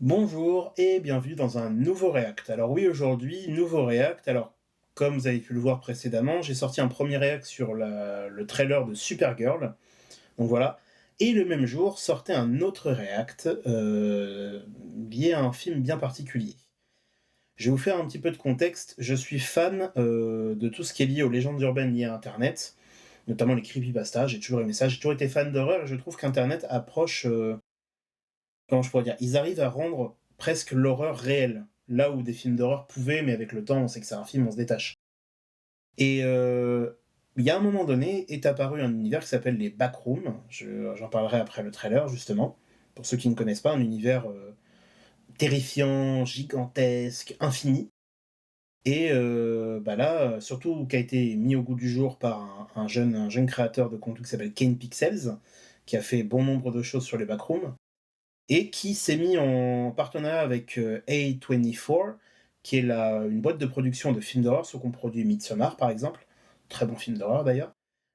Bonjour et bienvenue dans un nouveau React. Alors oui, aujourd'hui, nouveau React. Alors, comme vous avez pu le voir précédemment, j'ai sorti un premier React sur le trailer de Supergirl. Donc voilà. Et le même jour, sortait un autre React lié à un film bien particulier. Je vais vous faire un petit peu de contexte. Je suis fan de tout ce qui est lié aux légendes urbaines liées à Internet, notamment les creepypastas. J'ai toujours aimé ça. J'ai toujours été fan d'horreur et je trouve qu'Internet approche comment je pourrais dire, ils arrivent à rendre presque l'horreur réelle, là où des films d'horreur pouvaient, mais avec le temps, on sait que c'est un film, on se détache. Et il y a un moment donné, est apparu un univers qui s'appelle les Backrooms. J'en parlerai après le trailer, justement. Pour ceux qui ne connaissent pas, un univers terrifiant, gigantesque, infini. Et là, surtout qui a été mis au goût du jour par un jeune créateur de contenu qui s'appelle Kane Pixels, qui a fait bon nombre de choses sur les Backrooms et qui s'est mis en partenariat avec A24, qui est une boîte de production de films d'horreur, ceux qu'on produit Midsommar par exemple, très bon film d'horreur d'ailleurs,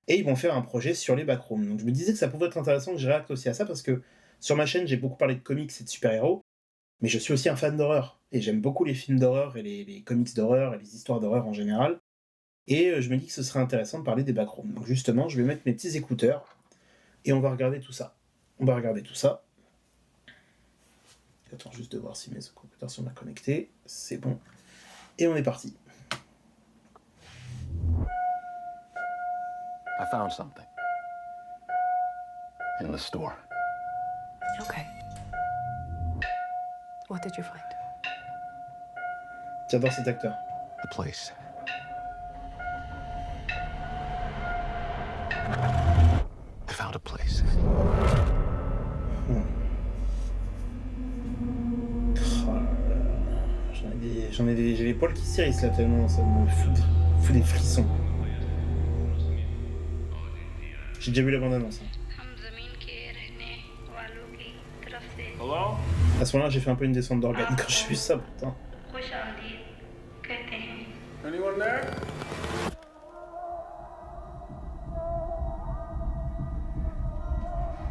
et ils vont faire un projet sur les backrooms. Donc je me disais que ça pouvait être intéressant que je réacte aussi à ça, parce que sur ma chaîne j'ai beaucoup parlé de comics et de super-héros, mais je suis aussi un fan d'horreur, et j'aime beaucoup les films d'horreur et les comics d'horreur et les histoires d'horreur en général, et je me dis que ce serait intéressant de parler des backrooms. Donc justement, je vais mettre mes petits écouteurs, et on va regarder tout ça. On va regarder tout ça. J'attends juste de voir si mes computers sont bien connectés. C'est bon. Et on est parti. I found something in the store. Okay. What did you find? J'adore cet acteur. The place. I found a place. Oh là là. J'ai les poils qui s'irrissent là tellement ça me fout des frissons. J'ai déjà vu la bande-annonce. Hello? À ce moment-là, j'ai fait un peu une descente d'organes quand j'ai vu ça, putain. Anyone there?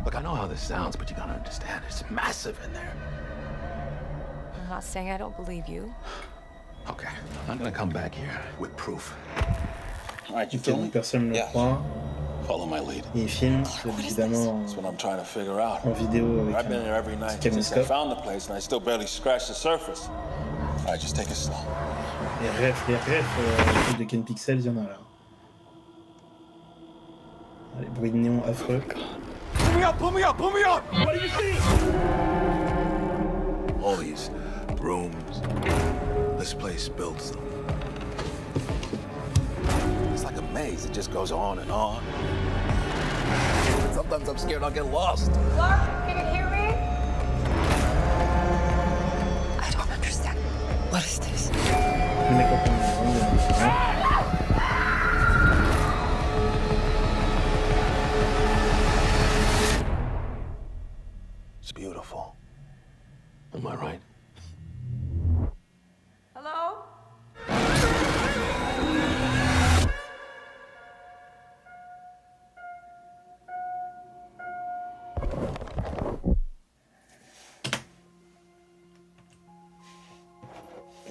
Look, I know how this sounds, but you gotta understand, it's massive in there. I'm not saying I don't believe you. Okay, I'm gonna come back here with proof. All right, you Ok, feel donc me? personne ne le croit. Follow my lead. Et il filme, évidemment, That's what I'm trying to figure out. en vidéo avec I've been here every un night petit since I caméscope. found the place, and I still barely scratched the surface. All right, just take it slow. Les refs, trucs de Ken Pixels, il y en a là. Les bruits de néon affreux. Pull me up, pull me up, pull me up! What do you see? All these rooms. This place builds them. It's like a maze. It just goes on and on. Sometimes I'm scared I'll get lost. Clark, can you hear me? I don't understand. What is this? Le mec en train de- It's beautiful. Am I right? Hello?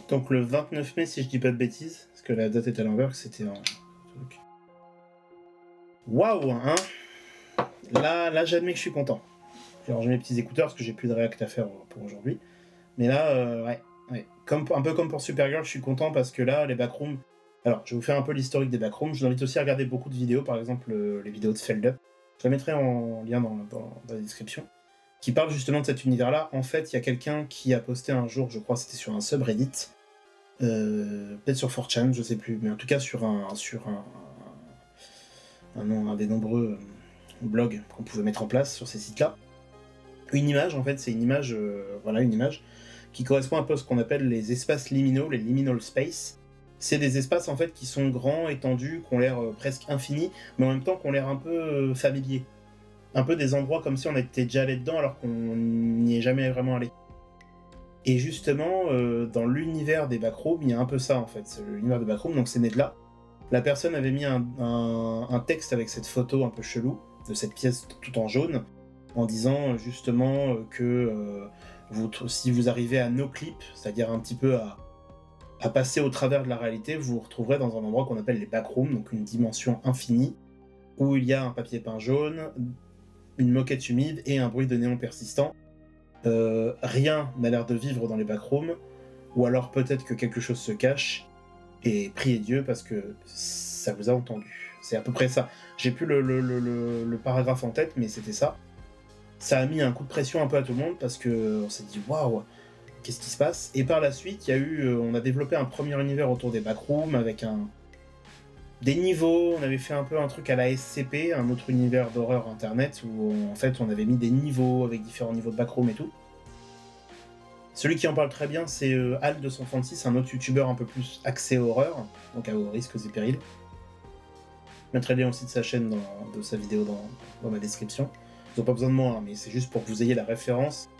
Donc le 29 mai, si je dis pas de bêtises, parce que la date est à l'envers, que c'était en... Waouh, hein. Là, j'admets que je suis content. J'ai rangé mes petits écouteurs parce que j'ai plus de React à faire pour aujourd'hui. Mais là, ouais. Un peu comme pour Supergirl, je suis content parce que là, les backrooms... Alors, je vais vous faire un peu l'historique des backrooms. Je vous invite aussi à regarder beaucoup de vidéos, par exemple les vidéos de Feldup. Je la mettrai en lien dans la description. Qui parle justement de cet univers-là. En fait, il y a quelqu'un qui a posté un jour, je crois que c'était sur un subreddit, peut-être sur 4chan, je sais plus, mais en tout cas sur un des nombreux blogs qu'on pouvait mettre en place sur ces sites-là. Une image, en fait, c'est une image, une image qui correspond un peu à ce qu'on appelle les espaces liminaux, les liminal space. C'est des espaces en fait qui sont grands, étendus, qui ont l'air presque infinis, mais en même temps qui ont l'air un peu familiers. Un peu des endroits comme si on était déjà allé dedans alors qu'on n'y est jamais vraiment allé. Et justement, dans l'univers des backrooms, il y a un peu ça en fait, c'est l'univers des backrooms, donc c'est né de là. La personne avait mis un texte avec cette photo un peu chelou, de cette pièce tout en jaune, en disant justement que si vous arrivez à no clip, c'est-à-dire un petit peu à passer au travers de la réalité, vous vous retrouverez dans un endroit qu'on appelle les backrooms, donc une dimension infinie, où il y a un papier peint jaune, une moquette humide et un bruit de néon persistant. Rien n'a l'air de vivre dans les backrooms, ou alors peut-être que quelque chose se cache, et priez Dieu parce que ça vous a entendu. C'est à peu près ça. J'ai plus le paragraphe en tête, mais c'était ça. Ça a mis un coup de pression un peu à tout le monde parce qu'on s'est dit waouh, qu'est-ce qui se passe? Et par la suite, on a développé un premier univers autour des backrooms avec des niveaux. On avait fait un peu un truc à la SCP, un autre univers d'horreur internet où en fait on avait mis des niveaux avec différents niveaux de backrooms et tout. Celui qui en parle très bien, c'est Al236, un autre youtubeur un peu plus axé horreur, donc à vos risques et périls. Je mettrai le lien aussi de sa chaîne, de sa vidéo dans ma description. Ils n'ont pas besoin de moi, hein, mais c'est juste pour que vous ayez la référence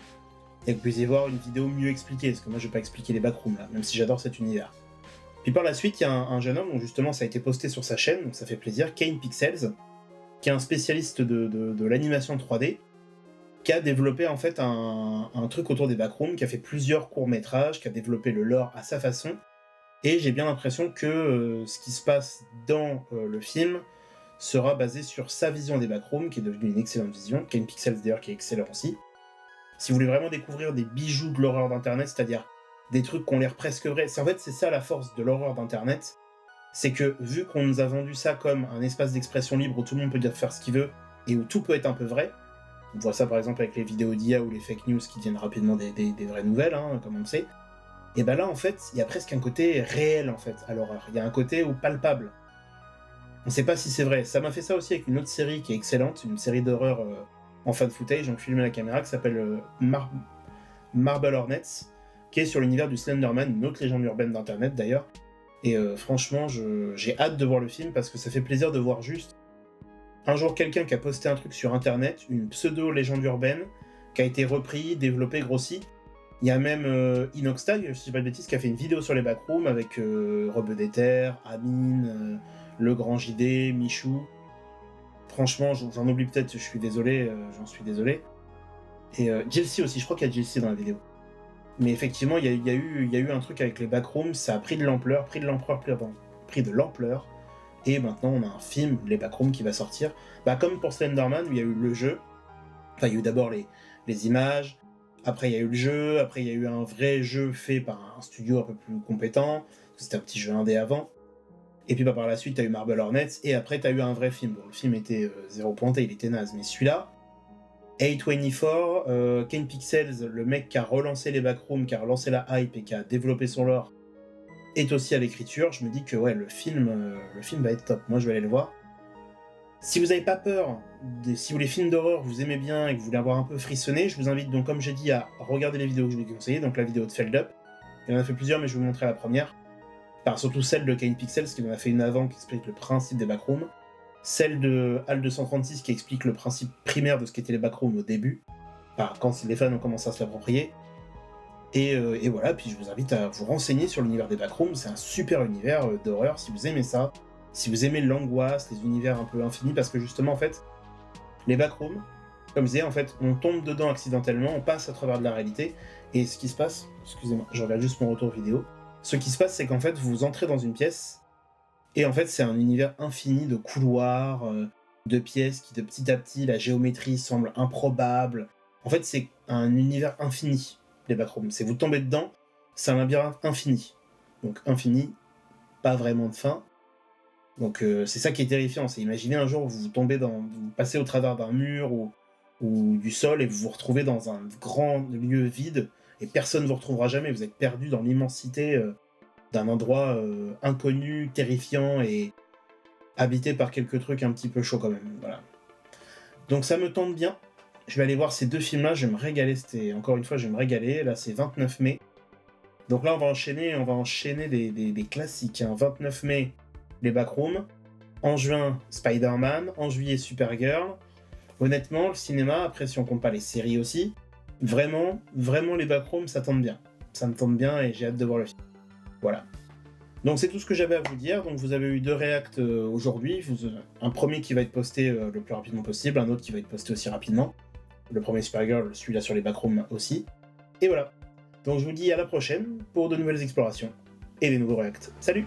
et que vous puissiez voir une vidéo mieux expliquée, parce que moi je vais pas expliquer les backrooms là, même si j'adore cet univers. Puis par la suite, il y a un jeune homme, dont justement ça a été posté sur sa chaîne, donc ça fait plaisir, Kane Pixels, qui est un spécialiste de l'animation 3D, qui a développé en fait un truc autour des backrooms, qui a fait plusieurs courts-métrages, qui a développé le lore à sa façon, et j'ai bien l'impression que ce qui se passe dans le film sera basé sur sa vision des backrooms, qui est devenue une excellente vision, Kane Pixels d'ailleurs qui est excellent aussi. Si vous voulez vraiment découvrir des bijoux de l'horreur d'internet, c'est-à-dire des trucs qui ont l'air presque vrais, en fait c'est ça la force de l'horreur d'internet, c'est que vu qu'on nous a vendu ça comme un espace d'expression libre où tout le monde peut dire faire ce qu'il veut, et où tout peut être un peu vrai, on voit ça par exemple avec les vidéos d'IA ou les fake news qui deviennent rapidement des vraies nouvelles, hein, comme on le sait, et ben là en fait, il y a presque un côté réel en fait à l'horreur, il y a un côté palpable. On sait pas si c'est vrai. Ça m'a fait ça aussi avec une autre série qui est excellente, une série d'horreur en fan footage, donc filmé à la caméra, qui s'appelle Marble Hornets, qui est sur l'univers du Slenderman, une autre légende urbaine d'internet d'ailleurs. Et franchement, j'ai hâte de voir le film parce que ça fait plaisir de voir juste un jour quelqu'un qui a posté un truc sur internet, une pseudo-légende urbaine, qui a été repris, développé, grossi. Il y a même Inoxtag, si je dis pas de bêtises, qui a fait une vidéo sur les backrooms avec Robe d'Éther, Amine, Le Grand JD, Michou. Franchement, j'en oublie peut-être, je suis désolé, j'en suis désolé. Et Jilcy aussi, je crois qu'il y a Jilcy dans la vidéo. Mais effectivement, il y a eu un truc avec les backrooms, ça a pris de l'ampleur, et maintenant on a un film, les backrooms, qui va sortir. Bah, comme pour Slenderman, où il y a eu le jeu, enfin il y a eu d'abord les images, après il y a eu le jeu, après il y a eu un vrai jeu fait par un studio un peu plus compétent, c'était un petit jeu indé avant. Et puis bah, par la suite, t'as eu Marble Hornets, et après t'as eu un vrai film. Bon, le film était zéro pointé, il était naze, mais celui-là, A24, Kane Pixels, le mec qui a relancé les backrooms, qui a relancé la hype et qui a développé son lore, est aussi à l'écriture. Je me dis que ouais, le film va être top. Moi, je vais aller le voir. Si vous n'avez pas peur, si vous les films d'horreur vous aimez bien et que vous voulez avoir un peu frissonné, je vous invite donc, comme j'ai dit, à regarder les vidéos que je vous ai conseillées, donc la vidéo de Feld Up. Il en a fait plusieurs, mais je vais vous montrer la première. Enfin, surtout celle de Kane Pixels, qui en a fait une avant, qui explique le principe des backrooms. Celle de Al236, qui explique le principe primaire de ce qu'étaient les backrooms au début. Enfin, quand les fans ont commencé à se l'approprier. Et voilà, puis je vous invite à vous renseigner sur l'univers des backrooms. C'est un super univers d'horreur, si vous aimez ça. Si vous aimez l'angoisse, les univers un peu infinis, parce que justement, en fait, les backrooms, comme je disais, en fait, on tombe dedans accidentellement, on passe à travers de la réalité, et ce qui se passe, excusez-moi, je regarde juste mon retour vidéo, ce qui se passe, c'est qu'en fait, vous entrez dans une pièce, et en fait, c'est un univers infini de couloirs, de pièces qui, de petit à petit, la géométrie semble improbable. En fait, c'est un univers infini, les backrooms. C'est vous tombez dedans, c'est un labyrinthe infini. Donc infini, pas vraiment de fin. Donc c'est ça qui est terrifiant, c'est imaginer un jour vous passez au travers d'un mur ou du sol et vous vous retrouvez dans un grand lieu vide et personne ne vous retrouvera jamais, vous êtes perdu dans l'immensité d'un endroit inconnu, terrifiant et habité par quelques trucs un petit peu chauds quand même. Voilà. Donc ça me tente bien, je vais aller voir ces deux films-là, je vais me régaler, encore une fois je vais me régaler, là c'est 29 mai. Donc là on va enchaîner des classiques, hein. 29 mai, les backrooms, en juin, Spider-Man, en juillet, Supergirl. Honnêtement, le cinéma, après si on compte pas les séries aussi, vraiment les backrooms, ça tente bien. Ça me tente bien et j'ai hâte de voir le film. Voilà. Donc c'est tout ce que j'avais à vous dire. Donc vous avez eu 2 reacts aujourd'hui. Un premier qui va être posté le plus rapidement possible, un autre qui va être posté aussi rapidement. Le premier Supergirl, celui-là sur les backrooms aussi. Et voilà. Donc je vous dis à la prochaine pour de nouvelles explorations et des nouveaux React. Salut!